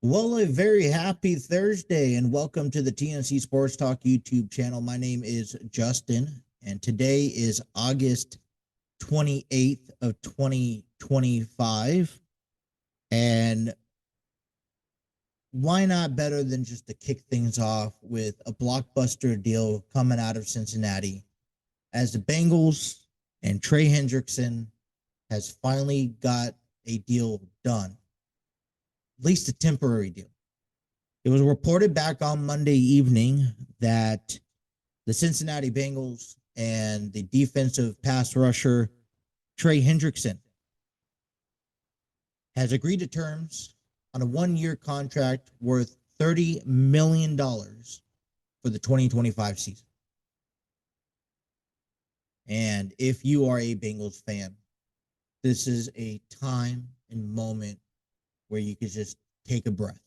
Well, a very happy Thursday and welcome to the TNC Sports Talk YouTube channel. My name is Justin and today is August 28th of 2025. And why not better than just to kick things off with a blockbuster deal coming out of Cincinnati as the Bengals and Trey Hendrickson has finally got a deal done, at least a temporary deal. It was reported back on Monday evening that the Cincinnati Bengals and the defensive pass rusher Trey Hendrickson has agreed to terms on a 1-year contract worth $30 million for the 2025 season. And if you are a Bengals fan, this is a time and moment where you could just take a breath.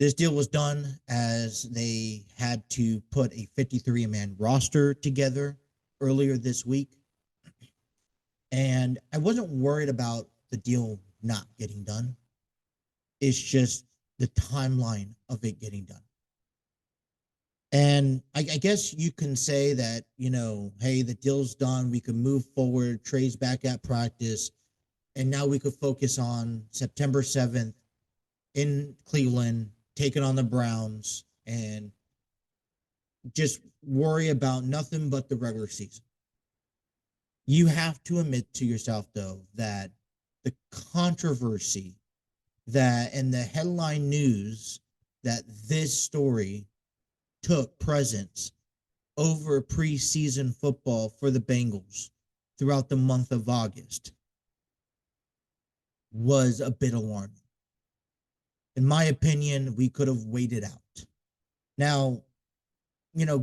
This deal was done as they had to put a 53-man roster together earlier this week. And I wasn't worried about the deal not getting done. It's just the timeline of it getting done. And I guess you can say that, hey, the deal's done. We can move forward. Trey's back at practice. And now we could focus on September 7th in Cleveland, taking on the Browns, and just worry about nothing but the regular season. You have to admit to yourself, though, that the controversy and the headline news that this story took precedence over preseason football for the Bengals throughout the month of August was a bit alarming. In my opinion, we could have waited out. Now,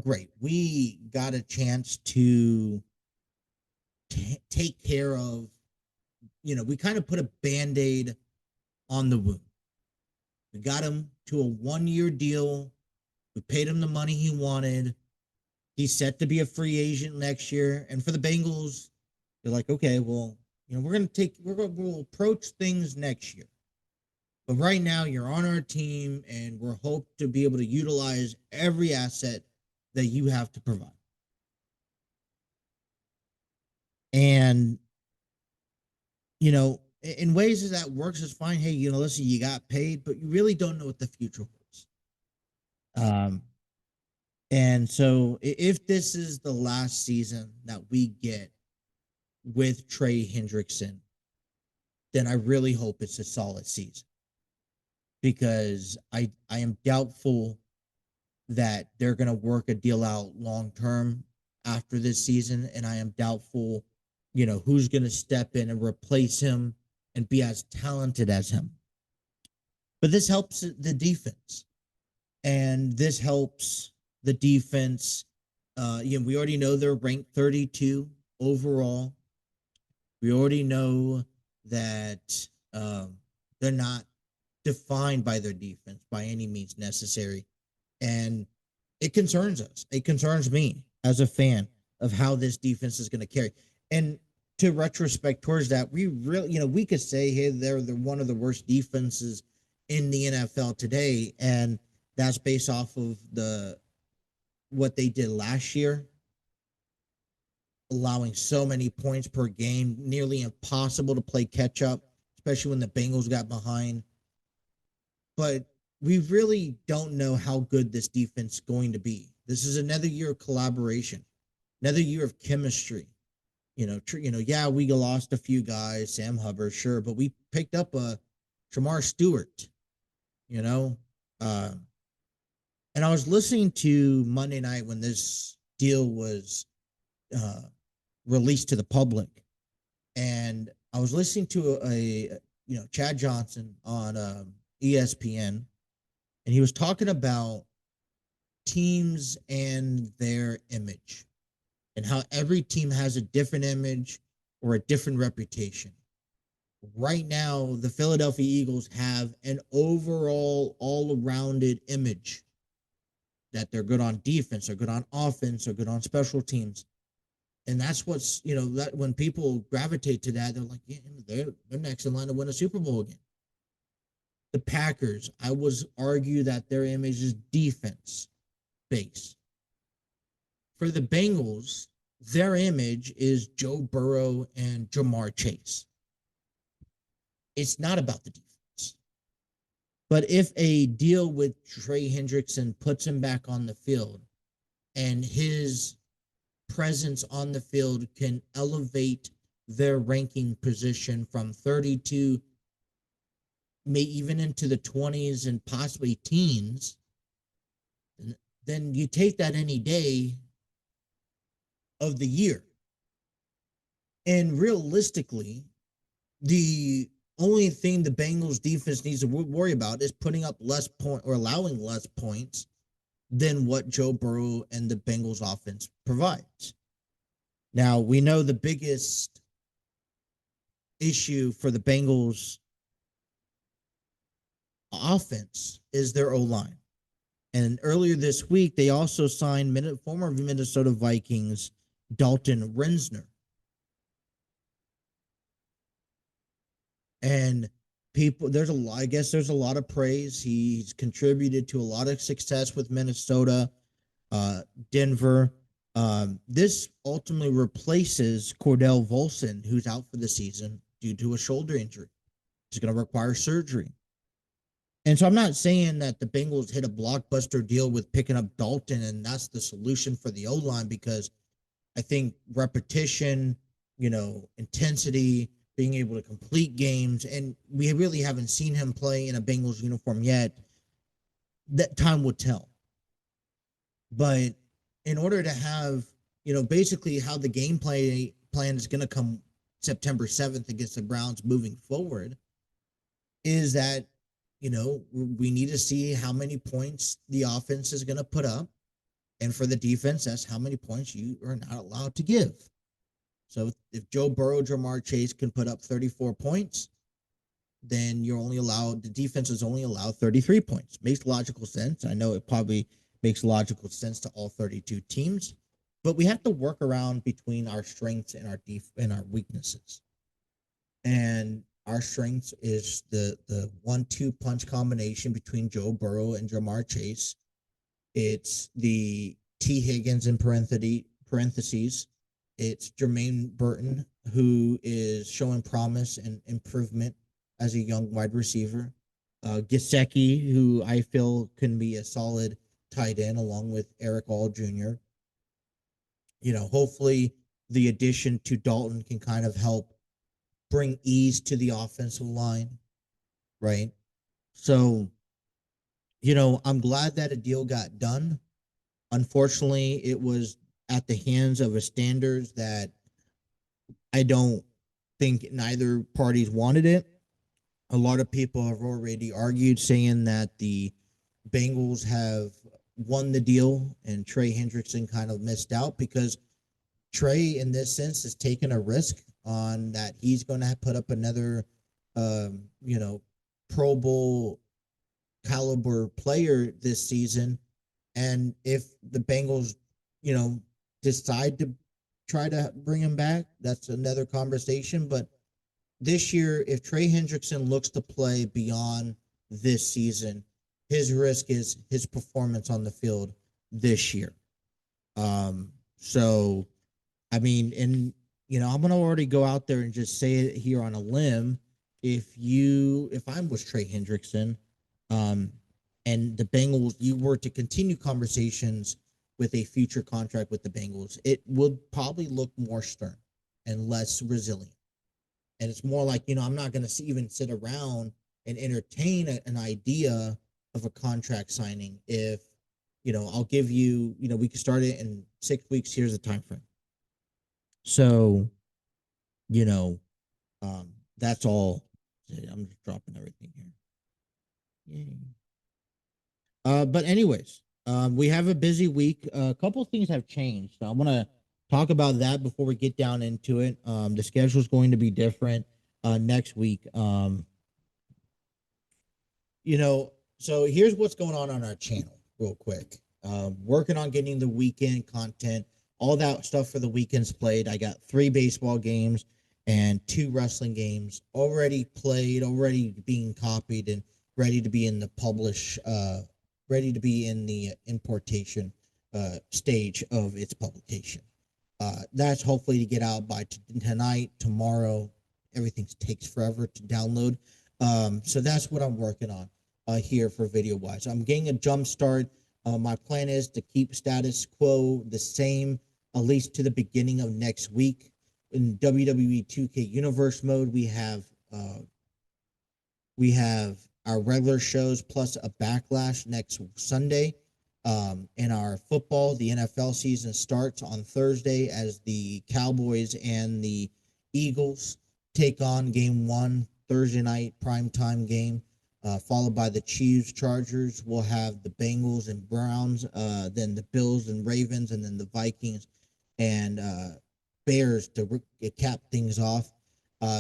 great. We got a chance to take care of, we kind of put a Band-Aid on the wound. We got him to a 1-year deal. We paid him the money he wanted. He's set to be a free agent next year. And for the Bengals, they're like, okay, well, we'll approach things next year. But right now, you're on our team, and we're hope to be able to utilize every asset that you have to provide. And, in ways that works is fine. Hey, listen, you got paid, but you really don't know what the future holds. And so if this is the last season that we get with Trey Hendrickson, then I really hope it's a solid season. Because I am doubtful that they're going to work a deal out long term after this season, and I am doubtful, who's going to step in and replace him and be as talented as him. But this helps the defense, and this helps the defense. We already know they're ranked 32 overall. We already know that they're not defined by their defense by any means necessary. And it concerns us. It concerns me as a fan of how this defense is going to carry. And to retrospect towards that, we really, we could say, hey, they're one of the worst defenses in the NFL today. And that's based off of what they did last year, allowing so many points per game, nearly impossible to play catch up, especially when the Bengals got behind. But we really don't know how good this defense is going to be. This is another year of collaboration, another year of chemistry. Yeah, we lost a few guys, Sam Hubbard, sure, but we picked up a Shamar Stewart, and I was listening to Monday night when this deal was released to the public, and I was listening to a Chad Johnson on ESPN, and he was talking about teams and their image and how every team has a different image or a different reputation. Right now, the Philadelphia Eagles have an overall, all-rounded image that they're good on defense, they're good on offense, they're good on special teams. And that's what's, that when people gravitate to that, they're like, yeah, they're next in line to win a Super Bowl again. The Packers, I would argue that their image is defense based. For the Bengals, their image is Joe Burrow and Jamar Chase. It's not about the defense. But if a deal with Trey Hendrickson puts him back on the field and his presence on the field can elevate their ranking position from 32, may even into the 20s and possibly teens, then you take that any day of the year. And realistically, the only thing the Bengals defense needs to worry about is putting up less point or allowing less points than what Joe Burrow and the Bengals offense provides. Now, we know the biggest issue for the Bengals offense is their O-line. And earlier this week, they also signed former Minnesota Vikings Dalton Risner. And there's a lot of praise. He's contributed to a lot of success with Minnesota, Denver. This ultimately replaces Cordell Voslon, who's out for the season due to a shoulder injury. He's going to require surgery. And so I'm not saying that the Bengals hit a blockbuster deal with picking up Dalton and that's the solution for the O-line, because I think repetition, intensity, being able to complete games, and we really haven't seen him play in a Bengals uniform yet. That time will tell. But in order to have, basically how the game plan is going to come September 7th against the Browns moving forward is that, we need to see how many points the offense is going to put up. And for the defense, that's how many points you are not allowed to give. So if Joe Burrow, Jamar Chase can put up 34 points, then the defense is only allowed 33 points. Makes logical sense. I know it probably makes logical sense to all 32 teams, but we have to work around between our strengths and our weaknesses. And our strengths is the 1-2 punch combination between Joe Burrow and Jamar Chase. It's the T. Higgins in parentheses. It's Jermaine Burton, who is showing promise and improvement as a young wide receiver. Gesicki, who I feel can be a solid tight end along with Eric All Jr. Hopefully the addition to Dalton can kind of help bring ease to the offensive line, right? So, I'm glad that a deal got done. Unfortunately, it was at the hands of a standards that I don't think neither parties wanted it. A lot of people have already argued saying that the Bengals have won the deal and Trey Hendrickson kind of missed out, because Trey, in this sense, has taken a risk on that he's going to put up another, Pro Bowl caliber player this season. And if the Bengals, decide to try to bring him back, that's another conversation. But this year, if Trey Hendrickson looks to play beyond this season, his risk is his performance on the field this year. So, I mean, and, I'm going to already go out there and just say it here on a limb. If I was Trey Hendrickson, and the Bengals, you were to continue conversations with a future contract with the Bengals, it would probably look more stern and less resilient. And it's more like, I'm not going to even sit around and entertain an idea of a contract signing if, I'll give you, we can start it in 6 weeks. Here's the time frame. So, that's all. I'm just dropping everything here. Yay. But anyways, we have a busy week. A couple of things have changed. So I want to talk about that before we get down into it. The schedule is going to be different next week. So here's what's going on our channel real quick. Working on getting the weekend content, all that stuff for the weekends played. I got 3 baseball games and 2 wrestling games already played, already being copied and ready to be in the ready to be in the importation stage of its publication. That's hopefully to get out by tonight, tomorrow. Everything takes forever to download. So that's what I'm working on here for video wise. I'm getting a jump start. My plan is to keep status quo the same, at least to the beginning of next week. In WWE 2K Universe mode, we have our regular shows plus a backlash next Sunday. In our football, the NFL season starts on Thursday as the Cowboys and the Eagles take on game one, Thursday night primetime game, followed by the Chiefs, Chargers. We'll have the Bengals and Browns, then the Bills and Ravens, and then the Vikings and Bears to cap things off.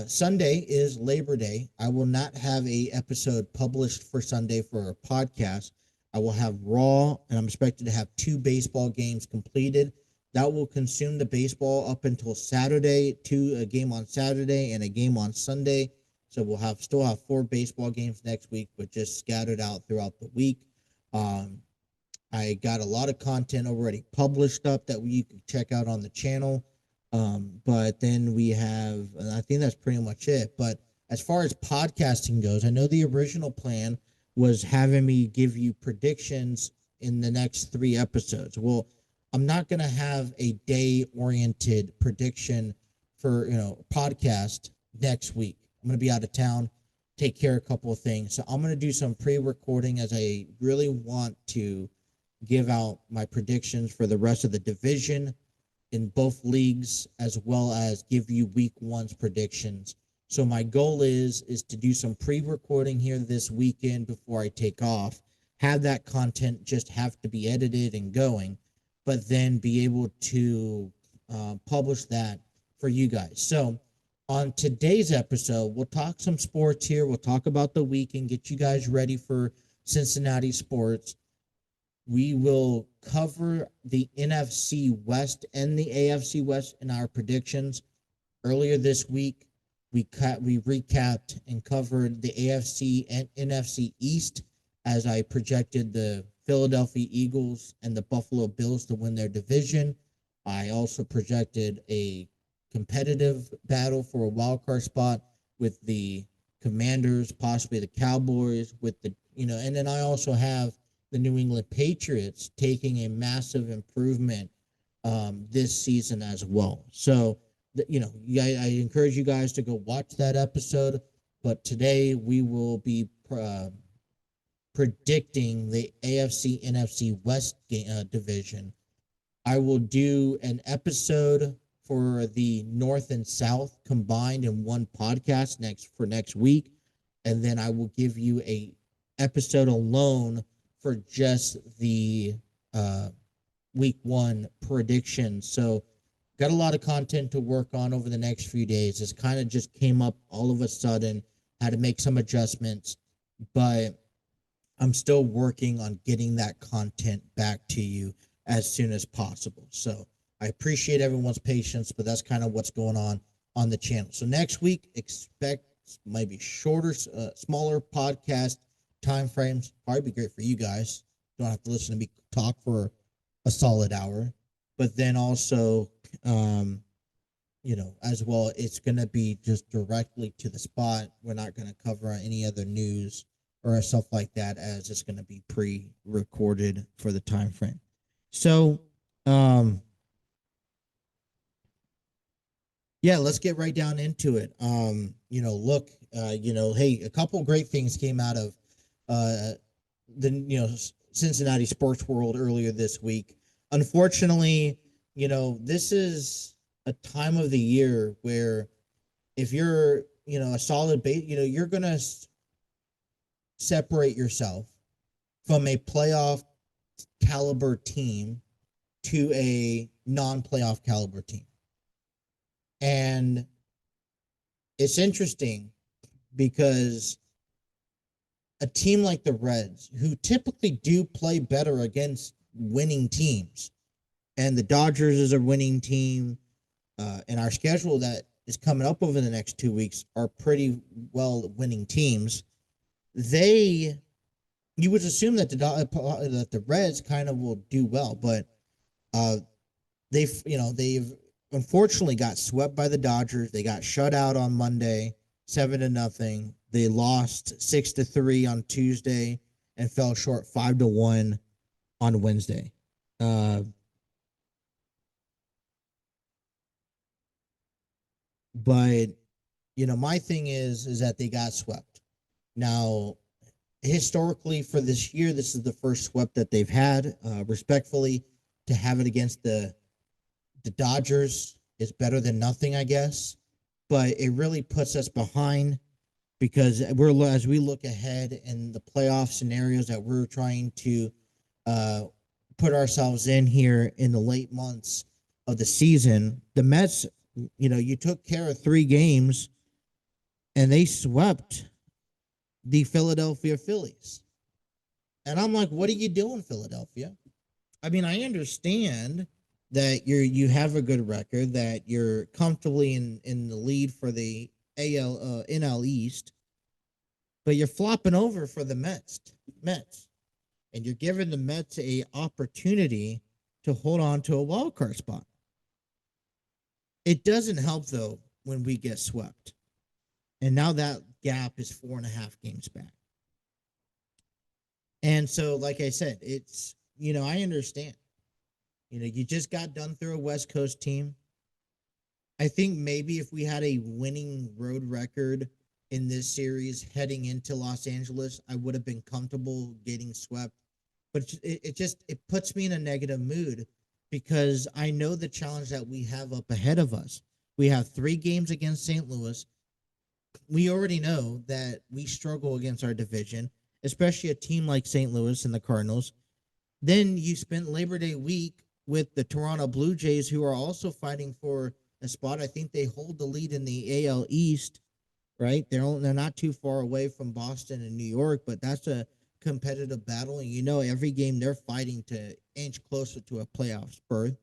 Sunday is Labor Day. I will not have a episode published for Sunday for a podcast. I will have Raw, and I'm expected to have 2 baseball games completed. That will consume the baseball up until Saturday, a game on Saturday and a game on Sunday. So we'll still have 4 baseball games next week, but just scattered out throughout the week. I got a lot of content already published up that you can check out on the channel. But then we have, I think that's pretty much it. But as far as podcasting goes, I know the original plan was having me give you predictions in the next 3 episodes. Well, I'm not going to have a day-oriented prediction for, podcast next week. I'm going to be out of town, take care of a couple of things. So I'm going to do some pre-recording as I really want to give out my predictions for the rest of the division in both leagues, as well as give you week one's predictions. So my goal is to do some pre-recording here this weekend before I take off, have that content just have to be edited and going, but then be able to publish that for you guys. So on today's episode, we'll talk some sports here. We'll talk about the weekend, get you guys ready for Cincinnati sports. We will cover the NFC West and the AFC West in our predictions. Earlier this week, we recapped and covered the AFC and NFC East as I projected the Philadelphia Eagles and the Buffalo Bills to win their division. I also projected a competitive battle for a wild card spot with the Commanders, possibly the Cowboys, with the, and then I also have the New England Patriots taking a massive improvement this season as well. So, I encourage you guys to go watch that episode. But today we will be predicting the AFC NFC West division. I will do an episode for the North and South combined in one podcast next week, and then I will give you a episode alone for just the week one prediction. So got a lot of content to work on over the next few days. This kind of just came up all of a sudden, had to make some adjustments, but I'm still working on getting that content back to you as soon as possible. So I appreciate everyone's patience, but that's kind of what's going on the channel. So next week, expect maybe shorter, smaller podcast time frames. Probably be great for you guys. Don't have to listen to me talk for a solid hour. But then also, as well, it's going to be just directly to the spot. We're not going to cover any other news or stuff like that, as it's going to be pre-recorded for the time frame. So, let's get right down into it. Hey, a couple great things came out of the Cincinnati sports world earlier this week. Unfortunately, this is a time of the year where if you're, a solid base, you're going to separate yourself from a playoff caliber team to a non-playoff caliber team. And it's interesting because a team like the Reds, who typically do play better against winning teams, and the Dodgers is a winning team, and our schedule that is coming up over the next 2 weeks are pretty well winning teams. they you would assume that the Reds kind of will do well, but uh, they've unfortunately got swept by the Dodgers. They got shut out on Monday, 7-0. They lost 6-3 on Tuesday and fell short 5-1 on Wednesday. But my thing is that they got swept. Now, historically for this year, this is the first sweep that they've had. Respectfully, to have it against the Dodgers is better than nothing, I guess. But it really puts us behind because as we look ahead in the playoff scenarios that we're trying to uh, put ourselves in here in the late months of the season, the Mets, you took care of 3 games and they swept the Philadelphia Phillies. And I'm like, what are you doing, Philadelphia? I mean, I understand that you have a good record, that you're comfortably in the lead for the NL East, but you're flopping over for the Mets, and you're giving the Mets a opportunity to hold on to a wild card spot. It doesn't help though when we get swept, and now that gap is 4.5 games back. And so, like I said, it's I understand. You just got done through a West Coast team. I think maybe if we had a winning road record in this series heading into Los Angeles, I would have been comfortable getting swept. But it puts me in a negative mood because I know the challenge that we have up ahead of us. We have 3 games against St. Louis. We already know that we struggle against our division, especially a team like St. Louis and the Cardinals. Then you spent Labor Day week with the Toronto Blue Jays, who are also fighting for a spot. I think they hold the lead in the AL East, right? They're not too far away from Boston and New York, but that's a competitive battle. And every game they're fighting to inch closer to a playoff berth.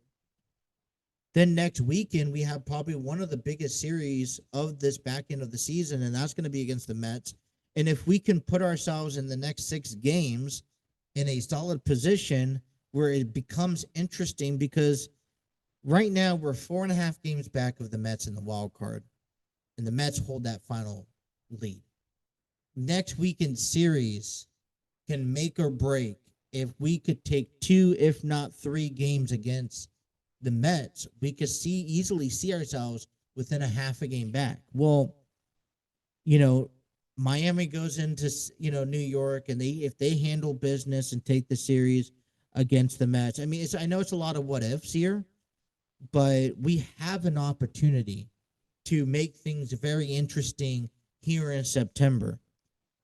Then next weekend, we have probably one of the biggest series of this back end of the season, and that's going to be against the Mets. And if we can put ourselves in the next 6 games in a solid position where it becomes interesting, because right now we're 4.5 games back of the Mets in the wild card, and the Mets hold that final lead. Next weekend series can make or break if we could take 2, if not 3 games against the Mets. We could easily see ourselves within a half a game back. Well, Miami goes into New York, and if they handle business and take the series against the Mets, I mean, I know it's a lot of what ifs here, but we have an opportunity to make things very interesting here in September.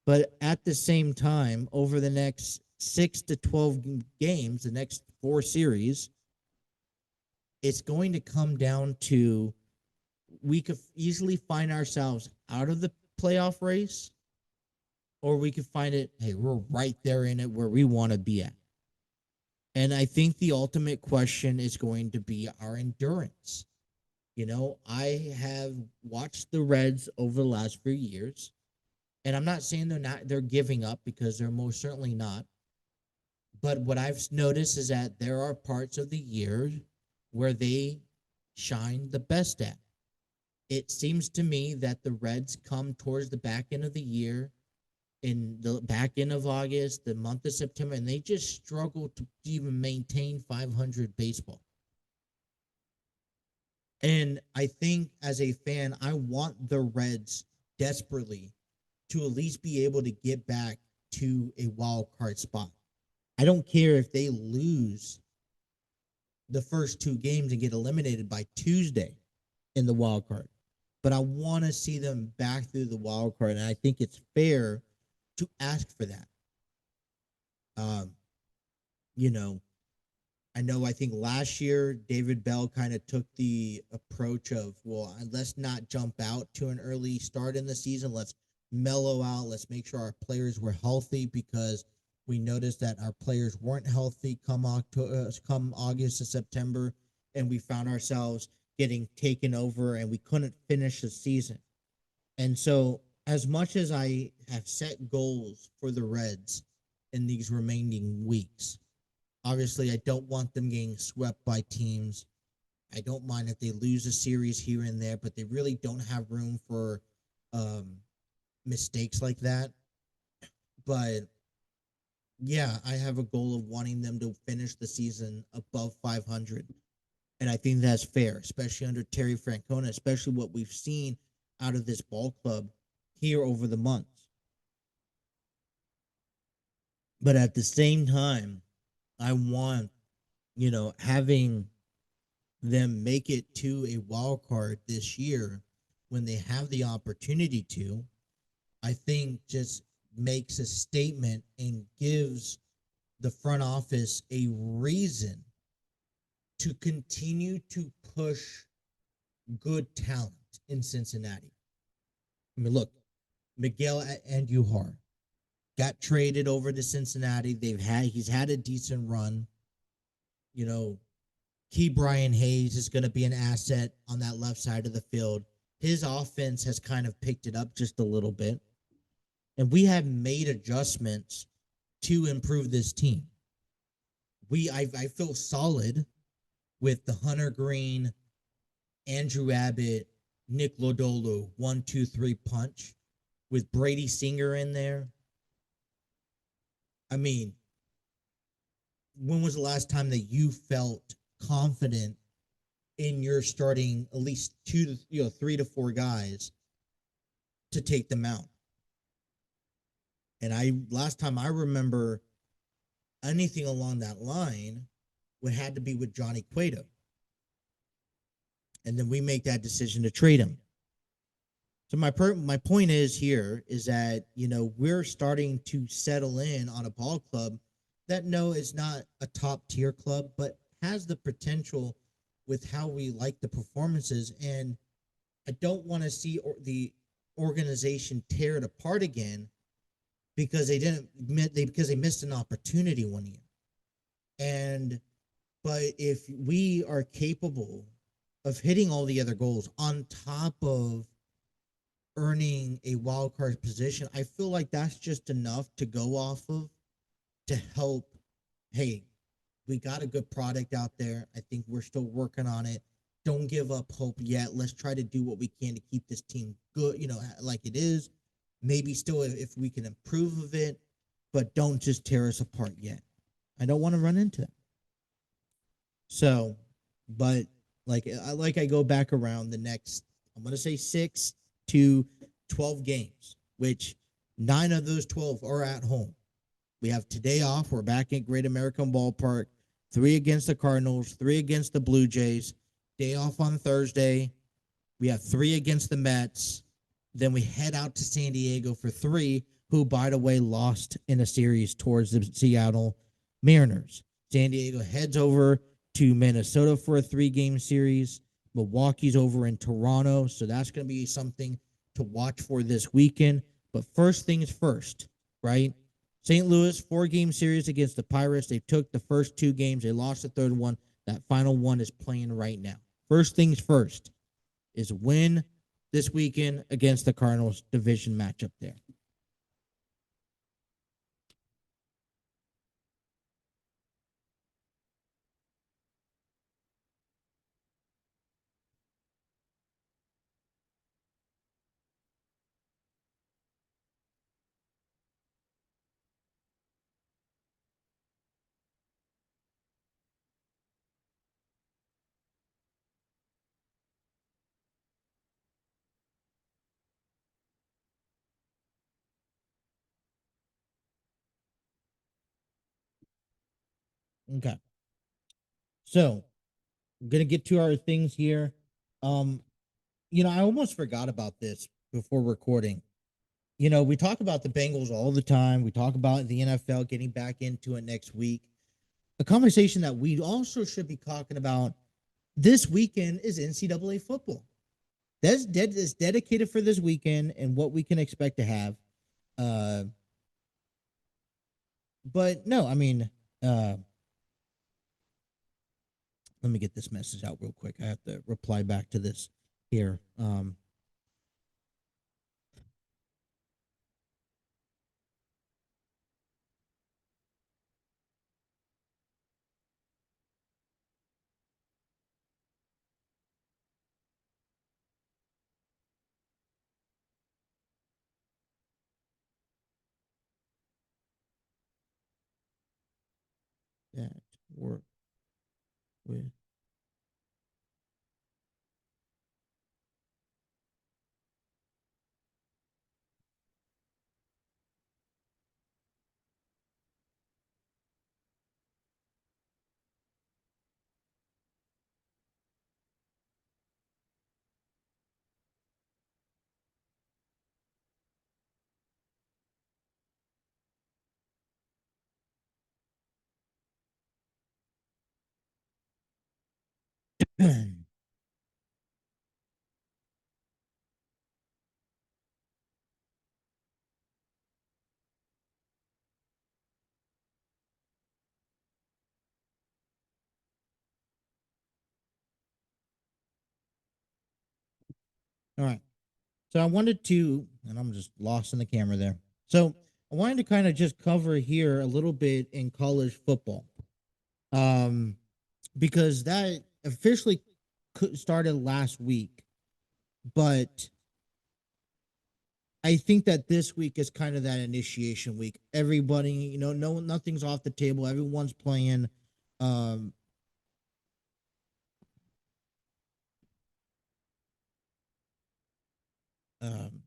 But at the same time, over the next 6 to 12 games, the next 4 series, it's going to come down to we could easily find ourselves out of the playoff race, or we could find it, hey, we're right there in it where we want to be at. And I think the ultimate question is going to be our endurance. I have watched the Reds over the last few years, and I'm not saying they're giving up, because they're most certainly not. But what I've noticed is that there are parts of the year where they shine the best at. It seems to me that the Reds come towards the back end of the year, in the back end of August, the month of September, and they just struggle to even maintain 500 baseball. And I think as a fan, I want the Reds desperately to at least be able to get back to a wild card spot. I don't care if they lose the first 2 games and get eliminated by Tuesday in the wild card, but I want to see them back through the wild card, and I think it's fair to ask for that. I think last year David Bell kind of took the approach of, well, let's not jump out to an early start in the season. Let's mellow out. Let's make sure our players were healthy, because we noticed that our players weren't healthy come August to September, and we found ourselves getting taken over, and we couldn't finish the season. And so as much as I have set goals for the Reds in these remaining weeks, obviously I don't want them getting swept by teams. I don't mind if they lose a series here and there, but they really don't have room for um, mistakes like that. But yeah, I have a goal of wanting them to finish the season above 500. And I think that's fair, especially under Terry Francona, especially what we've seen out of this ball club here over the months. But at the same time, I want, having them make it to a wild card this year when they have the opportunity to, I think just makes a statement and gives the front office a reason to continue to push good talent in Cincinnati. I mean, look, Miguel Andujar got traded over to Cincinnati. He's had a decent run. You know, Key Brian Hayes is going to be an asset on that left side of the field. His offense has kind of picked it up just a little bit. And we have made adjustments to improve this team. I feel solid with the Hunter Green, Andrew Abbott, Nick Lodolo 1-2-3 punch with Brady Singer in there. I mean, when was the last time that you felt confident in your starting at least 3 to 4 guys to take them out? And last time I remember anything along that line would had to be with Johnny Cueto. And then we make that decision to trade him. So my point is that we're starting to settle in on a ball club that is not a top tier club, but has the potential with how we like the performances. And I don't want to see the organization tear it apart again because they missed an opportunity one year. But if we are capable of hitting all the other goals on top of earning a wild card position, I feel like that's just enough to go off of to help. Hey, we got a good product out there. I think we're still working on it. Don't give up hope yet. Let's try to do what we can to keep this team good, like it is. Maybe still if we can improve of it, but don't just tear us apart yet. I don't want to run into that. So, but I go back around the next, I'm going to say 6 to 12 games, which 9 of those 12 are at home. We have today off. We're back at Great American Ballpark. 3 against the Cardinals, 3 against the Blue Jays. Day off on Thursday. We have 3 against the Mets. Then we head out to San Diego for 3, who, by the way, lost in a series towards the Seattle Mariners. San Diego heads over to Minnesota for a 3-game series. Milwaukee's over in Toronto, so that's going to be something to watch for this weekend. But first things first, right? St. Louis, 4-game series against the Pirates. They took the first 2 games. They lost the third one. That final one is playing right now. First things first is win this weekend against the Cardinals division matchup there. Okay. So I'm gonna get to our things here. Um, I almost forgot about this before recording. We talk about the Bengals all the time. We talk about the NFL getting back into it next week. A conversation that we also should be talking about this weekend is NCAA football. That's dedicated for this weekend and what we can expect to have. Uh, but no, I mean, let me get this message out real quick. I have to reply back to this here. that work with. All right. So I wanted to, and I'm just lost in the camera there. So I wanted to kind of just cover here a little bit in college football, um, because that officially started last week, but I think that this week is kind of that initiation week. Everybody, no, nothing's off the table. Everyone's playing. Um, um,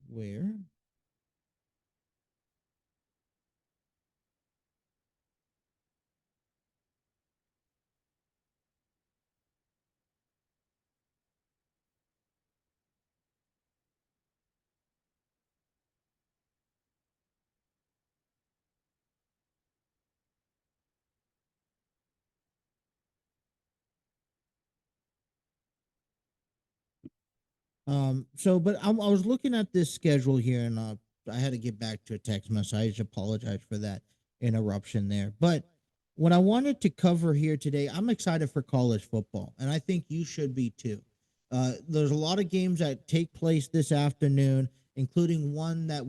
where? But I was looking at this schedule here, and I had to get back to a text message. I just apologize for that interruption there. But what I wanted to cover here today, I'm excited for college football, and I think you should be too. There's a lot of games that take place this afternoon, including one that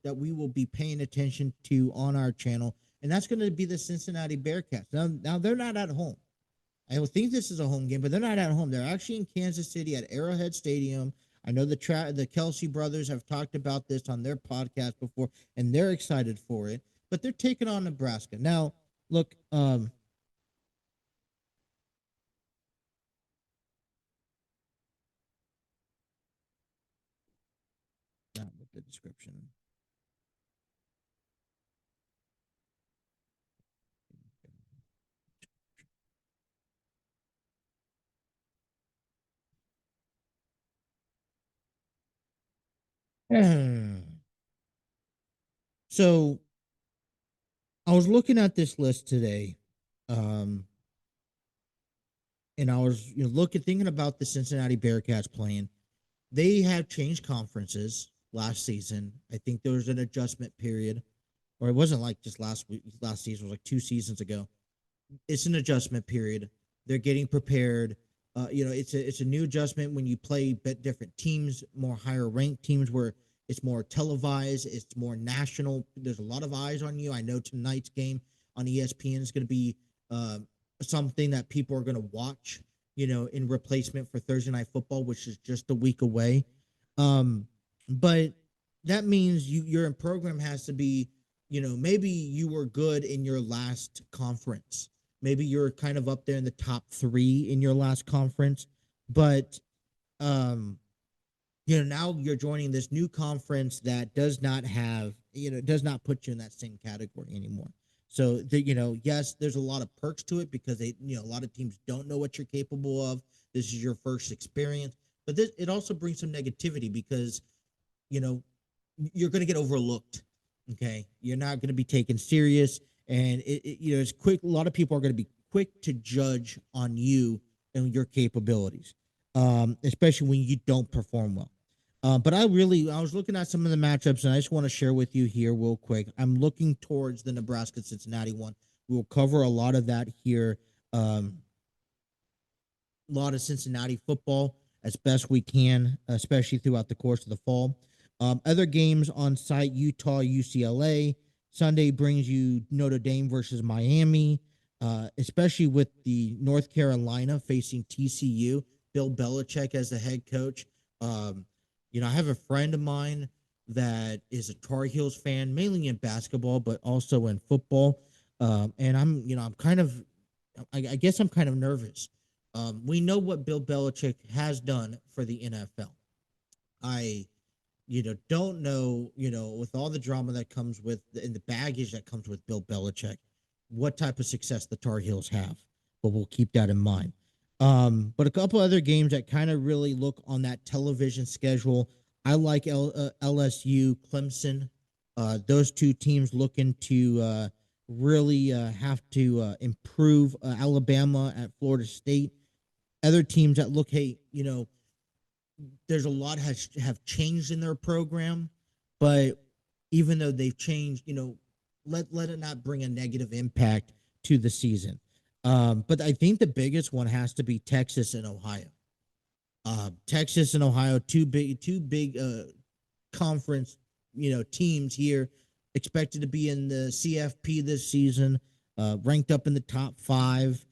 that we will be paying attention to on our channel, and that's going to be the Cincinnati Bearcats. Now they're not at home. I would think this is a home game, but they're not at home. They're actually in Kansas City at Arrowhead Stadium. I know the Kelsey brothers have talked about this on their podcast before, and they're excited for it. But they're taking on Nebraska now. Look, not with the description. So I was looking at this list today, um, and I was looking thinking about the Cincinnati Bearcats playing. They have changed conferences last season. I think there was an adjustment period, or it wasn't like just last week. Last season was like 2 seasons ago. It's an adjustment period. They're getting prepared. It's a new adjustment when you play different teams, more higher ranked teams where it's more televised, it's more national. There's a lot of eyes on you. I know tonight's game on ESPN is going to be uh, something that people are going to watch. In replacement for Thursday Night Football, which is just a week away. Um, but that means your program has to be, maybe you were good in your last conference. Maybe you're kind of up there in the top three in your last conference, but um, now you're joining this new conference that does not have, does not put you in that same category anymore. So yes, there's a lot of perks to it because a lot of teams don't know what you're capable of. This is your first experience, but it also brings some negativity because, you know, you're going to get overlooked. Okay. You're not going to be taken serious. And it's quick. A lot of people are going to be quick to judge on you and your capabilities, especially when you don't perform well. But I was looking at some of the matchups, and I just want to share with you here real quick. I'm looking towards the Nebraska Cincinnati one. We will cover a lot of that here. A lot of Cincinnati football as best we can, especially throughout the course of the fall. Other games on site: Utah, UCLA, Sunday brings you Notre Dame versus Miami, especially with the North Carolina facing TCU. Bill Belichick as the head coach. I have a friend of mine that is a Tar Heels fan, mainly in basketball, but also in football. And I'm kind of, I guess I'm kind of nervous. We know what Bill Belichick has done for the NFL. I don't know, with all the drama that comes with and the baggage that comes with Bill Belichick, what type of success the Tar Heels have. But we'll keep that in mind. But a couple other games that kind of really look on that television schedule. I like LSU, Clemson. Those two teams looking to really have to improve. Alabama at Florida State. Other teams that look, hey, there's a lot have changed in their program, but even though they've changed, let it not bring a negative impact to the season. But I think the biggest one has to be Texas and Ohio. Texas and Ohio, two big conference, teams here, expected to be in the CFP this season, ranked up in the top 5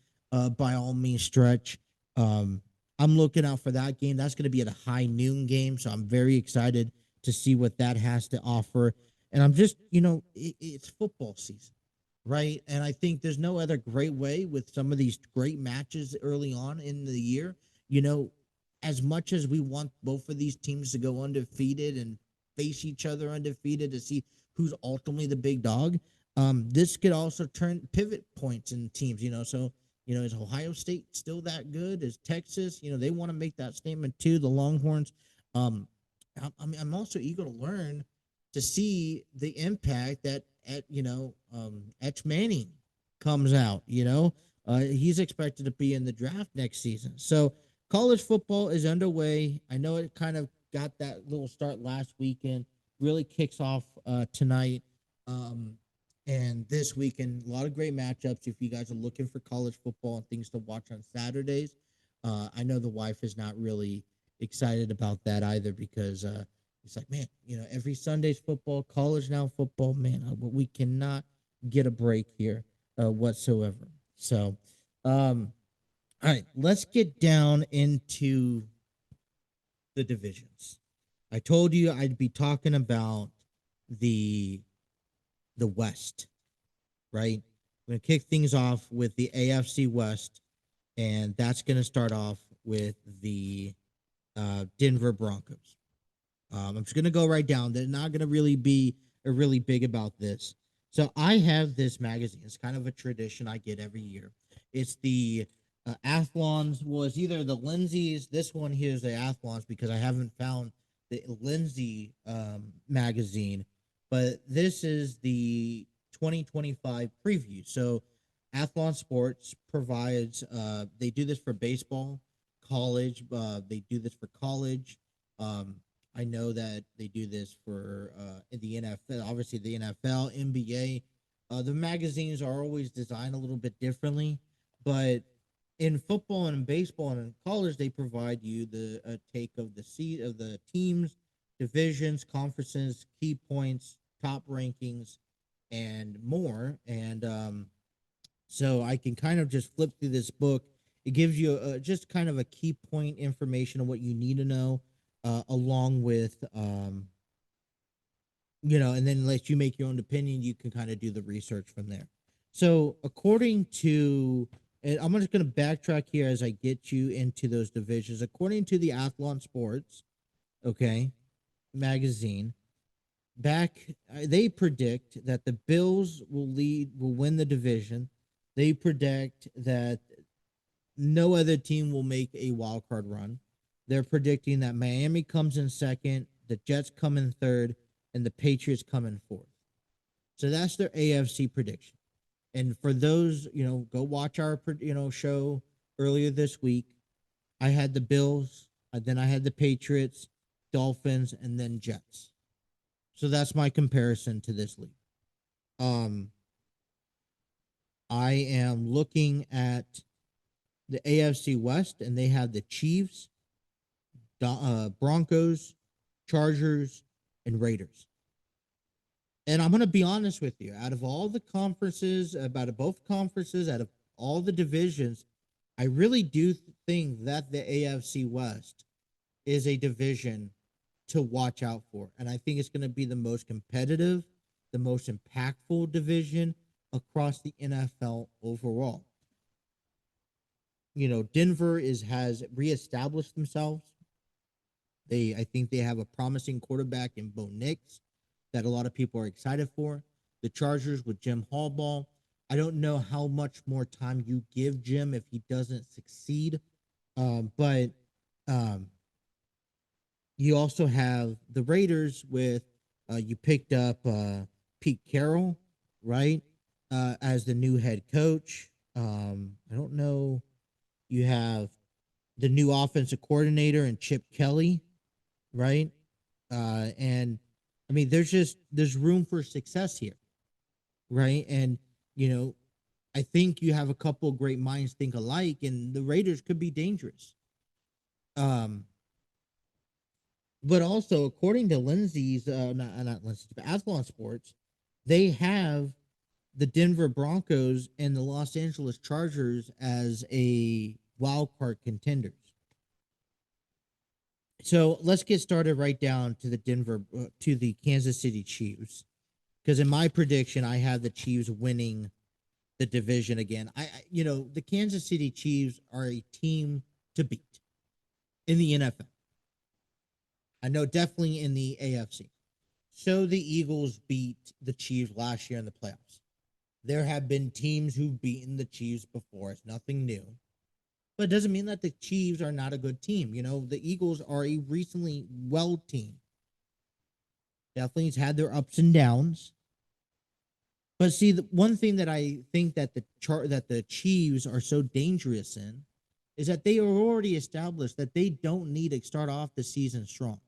by all means stretch. I'm looking out for that game. That's going to be at a high noon game, so I'm very excited to see what that has to offer. And I'm just, it's football season, right? And I think there's no other great way with some of these great matches early on in the year. As much as we want both of these teams to go undefeated and face each other undefeated to see who's ultimately the big dog, this could also turn pivot points in teams, so is Ohio State still that good? Is Texas? They want to make that statement too. The Longhorns. I'm also eager to learn to see the impact that Etch Manning comes out. He's expected to be in the draft next season. So college football is underway. I know it kind of got that little start last weekend. Really kicks off tonight. And this weekend, a lot of great matchups if you guys are looking for college football and things to watch on Saturdays. I know the wife is not really excited about that either because it's like, man, every Sunday's football, college now football, man, we cannot get a break here whatsoever. So, all right, let's get down into the divisions. I told you I'd be talking about the West, right? I'm going to kick things off with the AFC West, and that's going to start off with the Denver Broncos. I'm just going to go right down. They're not going to really be really big about this. So I have this magazine. It's kind of a tradition I get every year. It's the Athlons. Was either the Lindsay's. This one here is the Athlons because I haven't found the Lindsay magazine. But this is the 2025 preview. So Athlon Sports provides, they do this for baseball, college. They do this for college. I know that they do this for in the NFL, obviously the NFL, NBA. The magazines are always designed a little bit differently, but in football and in baseball and in college, they provide you the take of the teams, divisions, conferences, key points, top rankings, and more. And so I can kind of just flip through this book. It gives you just kind of a key point information of what you need to know, along with, and then let you make your own opinion. You can kind of do the research from there. So according to, and I'm just going to backtrack here as I get you into those divisions. According to the Athlon Sports, magazine, they predict that the Bills will win the division. They predict that no other team will make a wild card run. They're predicting that Miami comes in second, the Jets come in third, and the Patriots come in fourth. So that's their AFC prediction. And for those, go watch our, show earlier this week. I had the Bills, then I had the Patriots, Dolphins, and then Jets. So that's my comparison to this league. I am looking at the AFC West, and they have the Chiefs, Broncos, Chargers, and Raiders. And I'm going to be honest with you. Out of all the conferences, about both conferences, out of all the divisions, I really do think that the AFC West is a division to watch out for. And I think it's going to be the most competitive, the most impactful division across the NFL overall. Denver has reestablished themselves. I think they have a promising quarterback in Bo Nix that a lot of people are excited for. The Chargers with Jim Harbaugh. I don't know how much more time you give Jim if he doesn't succeed. But you also have the Raiders with you picked up Pete Carroll, right, as the new head coach. I don't know. You have the new offensive coordinator and Chip Kelly, right? And I mean, there's room for success here, right? And I think you have a couple of great minds think alike, and the Raiders could be dangerous. But also, according to Lindsay's, not Lindsay's, but Athlon Sports, they have the Denver Broncos and the Los Angeles Chargers as a wild card contenders. So let's get started right down to the Kansas City Chiefs, because in my prediction, I have the Chiefs winning the division again. The Kansas City Chiefs are a team to beat in the NFL. I know definitely in the AFC. So the Eagles beat the Chiefs last year in the playoffs. There have been teams who've beaten the Chiefs before. It's nothing new. But it doesn't mean that the Chiefs are not a good team. The Eagles are a recently well team. Definitely has had their ups and downs. But see, the one thing that I think that the Chiefs are so dangerous in is that they are already established that they don't need to start off the season strong.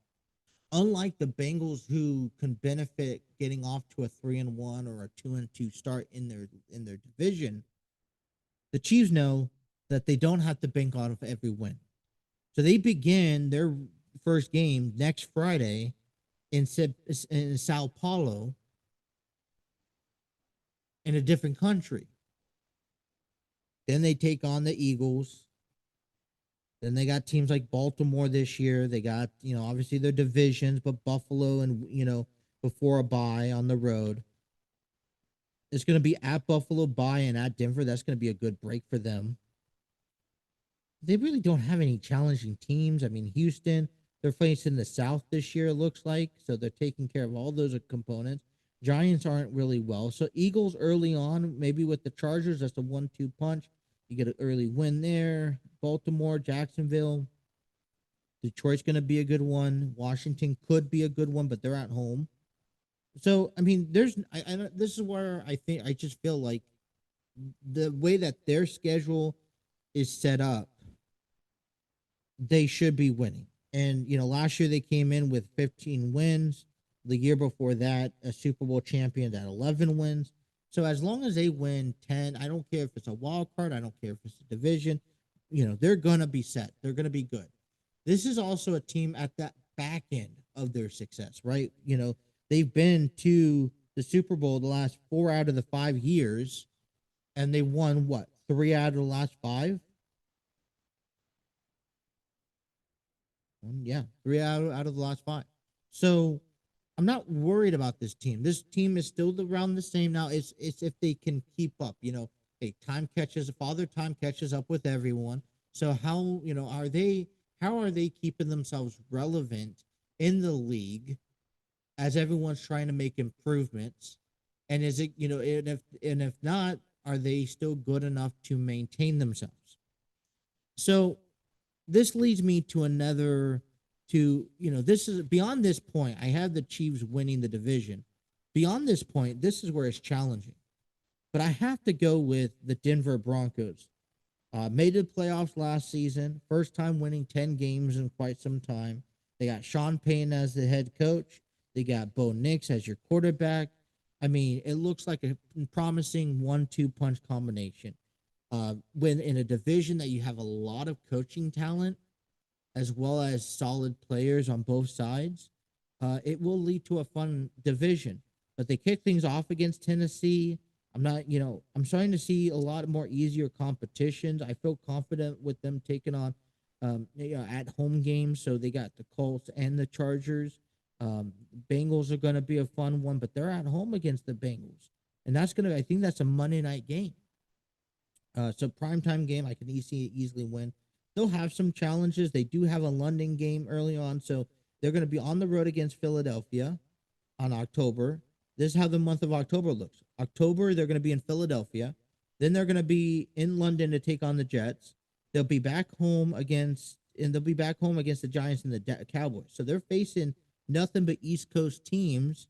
Unlike the Bengals, who can benefit getting off to a 3-1 or a 2-2 start in their division, the Chiefs know that they don't have to bank on every win. So they begin their first game next Friday in Sao Paulo, in a different country. Then they take on the Eagles. Then they got teams like Baltimore this year. They got, obviously their divisions, but Buffalo and, before a bye on the road. It's going to be at Buffalo, bye, and at Denver. That's going to be a good break for them. They really don't have any challenging teams. I mean, Houston, they're facing the South this year, it looks like. So they're taking care of all those components. Giants aren't really well. So Eagles early on, maybe with the Chargers, that's a 1-2 punch. You get an early win there. Baltimore, Jacksonville. Detroit's going to be a good one. Washington could be a good one, but they're at home. So, I mean, this is where I just feel like the way that their schedule is set up, they should be winning. And, last year they came in with 15 wins. The year before that, a Super Bowl champion at 11 wins. So as long as they win 10, I don't care if it's a wild card. I don't care if it's a division. They're going to be set. They're going to be good. This is also a team at that back end of their success, right? They've been to the Super Bowl the last 4 out of the 5 years, and they won, 3 out of the last 5? Yeah, 3 out of the last 5. So I'm not worried about this team. This team is still around the same now. It's if they can keep up. Hey, time catches up with everyone. So how are they keeping themselves relevant in the league as everyone's trying to make improvements? And is it and if not, are they still good enough to maintain themselves? So this leads me to this is beyond this point. I have the Chiefs winning the division. Beyond this point, this is where it's challenging. But I have to go with the Denver Broncos. Made the playoffs last season. First time winning 10 games in quite some time. They got Sean Payton as the head coach. They got Bo Nix as your quarterback. I mean, it looks like a promising 1-2 punch combination. When in a division that you have a lot of coaching talent, as well as solid players on both sides, it will lead to a fun division. but they kick things off against Tennessee. I'm not, I'm starting to see a lot more easier competitions. I feel confident with them taking on, at home games. So they got the Colts and the Chargers. Bengals are going to be a fun one, but they're at home against the Bengals, and I think that's a Monday night game. So primetime game, I can easily win. They'll have some challenges. They do have a London game early on, so they're going to be on the road against Philadelphia on October. This is how the month of October looks. October, they're going to be in Philadelphia. Then they're going to be in London to take on the Jets. They'll be back home against the Giants and the Cowboys. So they're facing nothing but East Coast teams.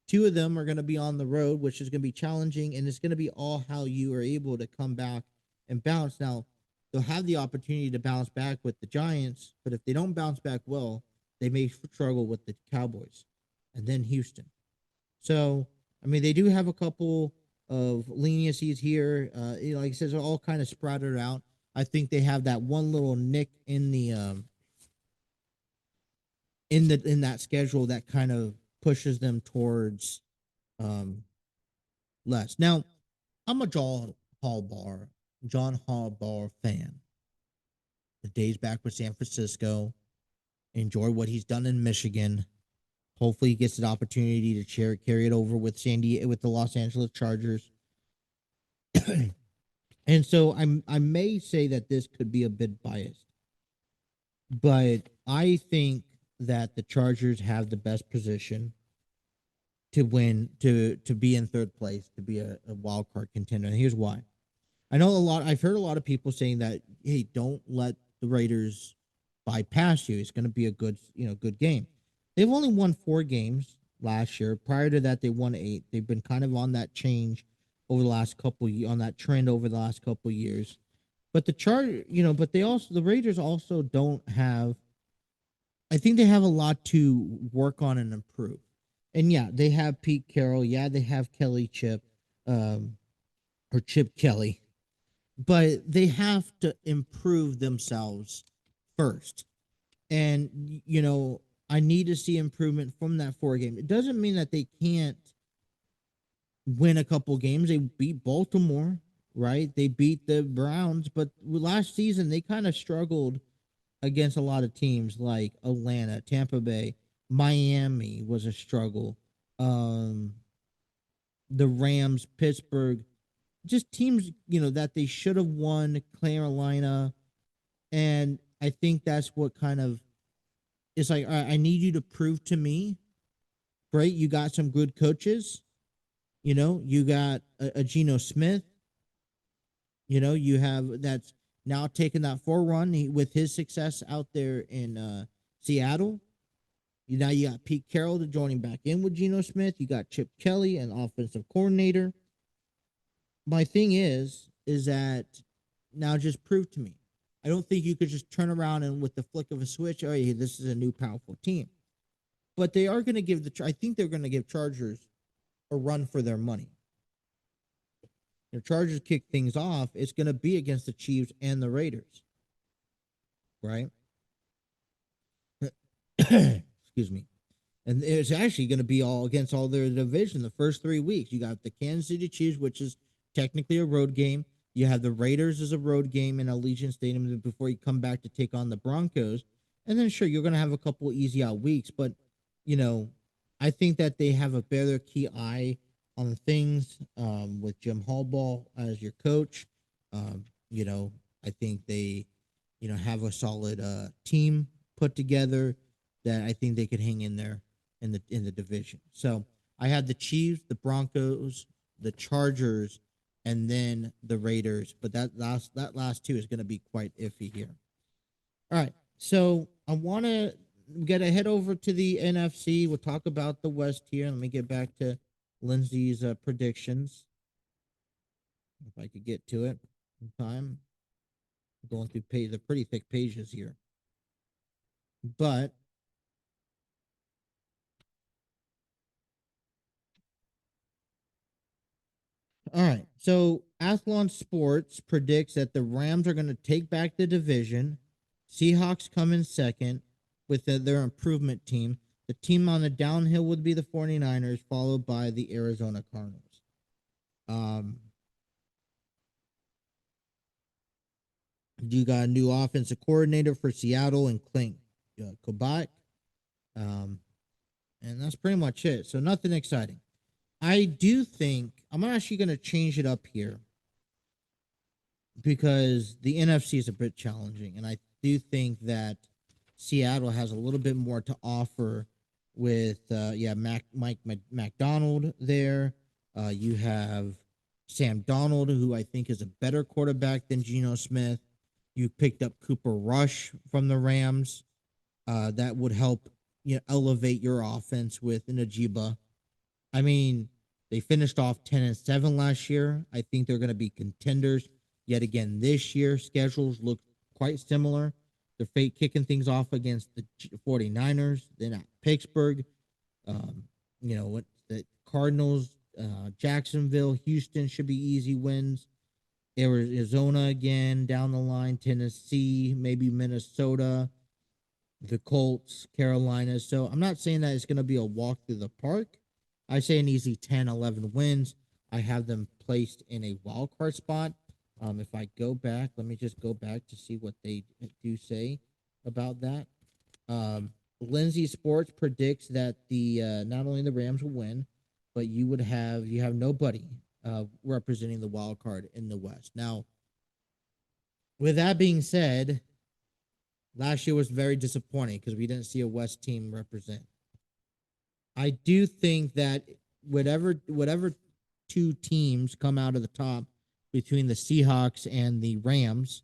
Two of them are going to be on the road, which is going to be challenging, and it's going to be all how you are able to come back and bounce. Now, they'll have the opportunity to bounce back with the Giants, but if they don't bounce back well, they may struggle with the Cowboys and then Houston. So, I mean, they do have a couple of leniencies here. Like I said, they're all kind of sprouted out. I think they have that one little nick in the in that schedule that kind of pushes them towards less. Now, I'm a John Harbaugh fan. The days back with San Francisco, enjoy what he's done in Michigan. Hopefully, he gets an opportunity to carry it over with with the Los Angeles Chargers. And so I may say that this could be a bit biased, but I think that the Chargers have the best position to win, to be in third place, to be a wild card contender. And here's why. I've heard a lot of people saying that, hey, don't let the Raiders bypass you. It's going to be a good game. They've only won 4 games last year. Prior to that, they won 8. They've been kind of on that change over the last on that trend over the last couple of years. But the Raiders also don't have, I think they have a lot to work on and improve. And yeah, they have Pete Carroll. Yeah, they have Chip Kelly. But they have to improve themselves first. And, I need to see improvement from that 4 game. It doesn't mean that they can't win a couple games. They beat Baltimore, right? They beat the Browns. But last season, they kind of struggled against a lot of teams like Atlanta, Tampa Bay. Miami was a struggle. The Rams, Pittsburgh, just teams, that they should have won. Carolina, and I think that's what kind of is like. I need you to prove to me, right? You got some good coaches. You got a Geno Smith. You have that's now taking that forerun with his success out there in Seattle. Now you got Pete Carroll to joining back in with Geno Smith. You got Chip Kelly, an offensive coordinator. My thing is that now just prove to me. I don't think you could just turn around and with the flick of a switch, oh, yeah, this is a new powerful team. But they are going to give I think they're going to give Chargers a run for their money. The Chargers kick things off, it's going to be against the Chiefs and the Raiders. Right? Excuse me. And it's actually going to be all against all their division the first 3 weeks. You got the Kansas City Chiefs, which is technically a road game. You have the Raiders as a road game in Allegiant Stadium before you come back to take on the Broncos. And then, sure, you're going to have a couple easy out weeks. But, I think that they have a better key eye on things with Jim Harbaugh as your coach. I think they, have a solid team put together that I think they could hang in there in the division. So I had the Chiefs, the Broncos, the Chargers, and then the Raiders. But that last 2 is going to be quite iffy here. All right, so I want to head over to the NFC. We'll talk about the West here. Let me get back to Lindsay's predictions. If I could get to it in time. I'm going through the pretty thick pages here. But all right, so Athlon Sports predicts that the Rams are going to take back the division. Seahawks come in second with their improvement team. The team on the downhill would be the 49ers, followed by the Arizona Cardinals. You got a new offensive coordinator for Seattle and Clint Kobach. And that's pretty much it. So nothing exciting. I do think I'm actually going to change it up here because the NFC is a bit challenging. And I do think that Seattle has a little bit more to offer with, Mike McDonald there. You have Sam Donald, who I think is a better quarterback than Geno Smith. You picked up Cooper Rush from the Rams. That would help elevate your offense with Najiba. I mean, they finished off 10-7 last year. I think they're going to be contenders yet again this year. Schedules look quite similar. They're kicking things off against the 49ers, then at Pittsburgh. The Cardinals, Jacksonville, Houston should be easy wins. Arizona again down the line, Tennessee, maybe Minnesota, the Colts, Carolina. So I'm not saying that it's going to be a walk through the park. I say an easy 10, 11 wins. I have them placed in a wild card spot. If I go back, let me just go back to see what they do say about that. Lindsay Sports predicts that the not only the Rams will win, but you have nobody representing the wild card in the West. Now, with that being said, last year was very disappointing because we didn't see a West team represent. I do think that whatever two teams come out of the top between the Seahawks and the Rams,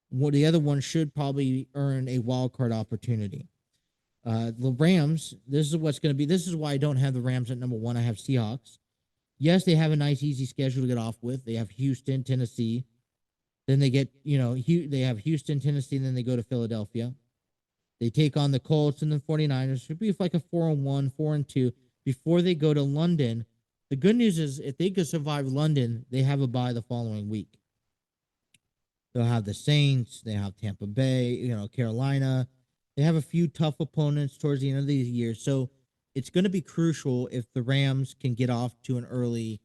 the other one should probably earn a wild card opportunity. The Rams, this is what's going to be. This is why I don't have the Rams at number one. I have Seahawks. Yes, they have a nice, easy schedule to get off with. They have Houston, Tennessee. Then they get, they have Houston, Tennessee, and then they go to Philadelphia. They take on the Colts and the 49ers. Should be like a 4-1, 4-2 before they go to London. The good news is if they could survive London, they have a bye the following week. They'll have the Saints. They have Tampa Bay, Carolina. They have a few tough opponents towards the end of the year. So it's going to be crucial if the Rams can get off to an early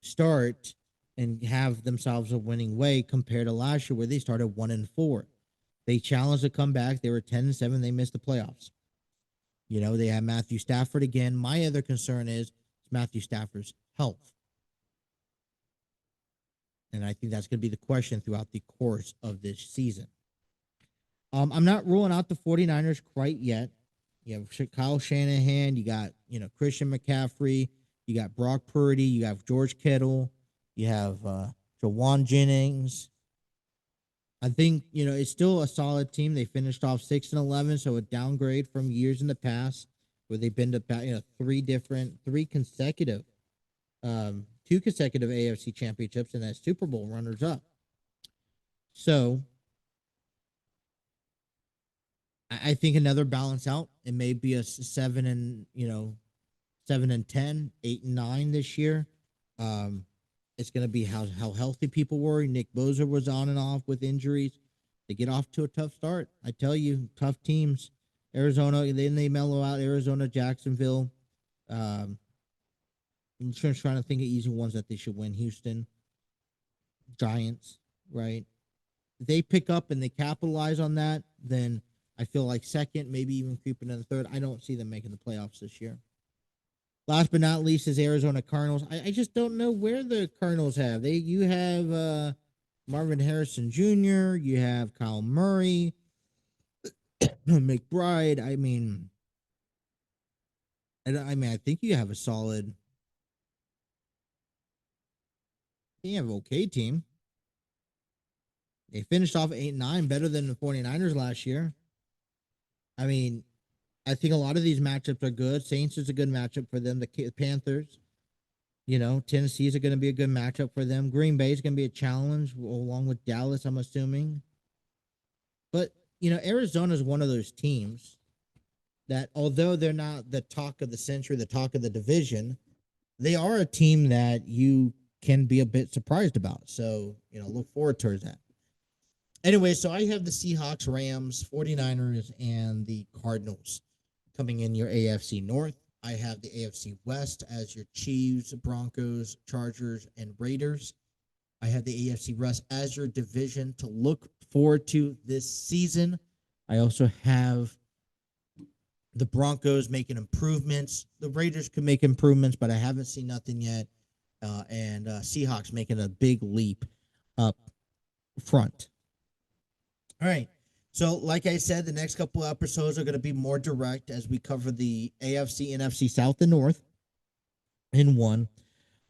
start and have themselves a winning way compared to last year where they started 1-4. They challenged to come back. They were 10-7. They missed the playoffs. They have Matthew Stafford again. My other concern is Matthew Stafford's health. And I think that's going to be the question throughout the course of this season. I'm not ruling out the 49ers quite yet. You have Kyle Shanahan. You got, Christian McCaffrey. You got Brock Purdy. You have George Kittle. You have Jawan Jennings. I think, it's still a solid team. They finished off 6-11, so a downgrade from years in the past where they've been to about, two consecutive AFC championships and that Super Bowl runners up. So I think another balance out. It may be a 7-10, 8-9 this year. It's going to be how healthy people were. Nick Bosa was on and off with injuries. They get off to a tough start. I tell you, tough teams. Arizona, then they mellow out. Arizona, Jacksonville. I'm just trying to think of easy ones that they should win. Houston, Giants, right? If they pick up and they capitalize on that, then I feel like second, maybe even creeping into third. I don't see them making the playoffs this year. Last but not least is Arizona Cardinals. I just don't know where the Cardinals have. You have Marvin Harrison Jr., you have Kyle Murray, McBride. I think you have a solid. You have an okay team. They finished off 8-9, better than the 49ers last year. I think a lot of these matchups are good. Saints is a good matchup for them. The Panthers, Tennessee is going to be a good matchup for them. Green Bay is going to be a challenge along with Dallas, I'm assuming. But, Arizona is one of those teams that, although they're not the talk of the century, the talk of the division, they are a team that you can be a bit surprised about. So, look forward towards that. Anyway, so I have the Seahawks, Rams, 49ers, and the Cardinals coming in your AFC North. I have the AFC West as your Chiefs, Broncos, Chargers, and Raiders. I have the AFC West as your division to look forward to this season. I also have the Broncos making improvements. The Raiders could make improvements, but I haven't seen nothing yet. And Seahawks making a big leap up front. All right. So, like I said, the next couple of episodes are going to be more direct as we cover the AFC, NFC South and North in one.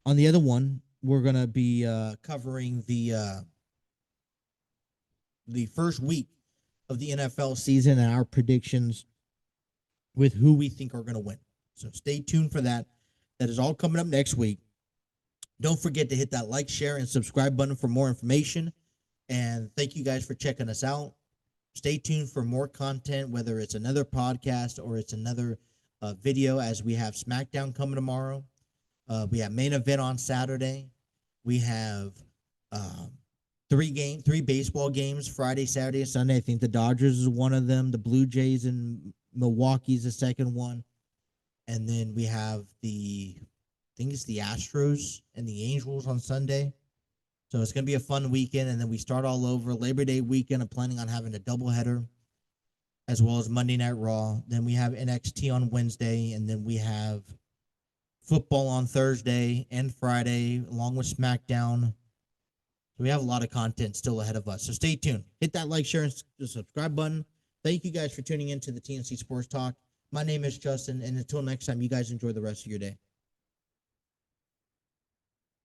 On the other one, we're going to be covering the first week of the NFL season and our predictions with who we think are going to win. So stay tuned for that. That is all coming up next week. Don't forget to hit that like, share, and subscribe button for more information. And thank you guys for checking us out. Stay tuned for more content, whether it's another podcast or it's another video, as we have SmackDown coming tomorrow. We have main event on Saturday. We have three baseball games, Friday, Saturday, and Sunday. I think the Dodgers is one of them. The Blue Jays and Milwaukee's the second one. And then we have I think it's the Astros and the Angels on Sunday. So it's going to be a fun weekend. And then we start all over Labor Day weekend. I'm planning on having a doubleheader as well as Monday Night Raw. Then we have NXT on Wednesday. And then we have football on Thursday and Friday, along with SmackDown. So we have a lot of content still ahead of us. So stay tuned. Hit that like, share, and subscribe button. Thank you guys for tuning in to the TNC Sports Talk. My name is Justin, and until next time, you guys enjoy the rest of your day.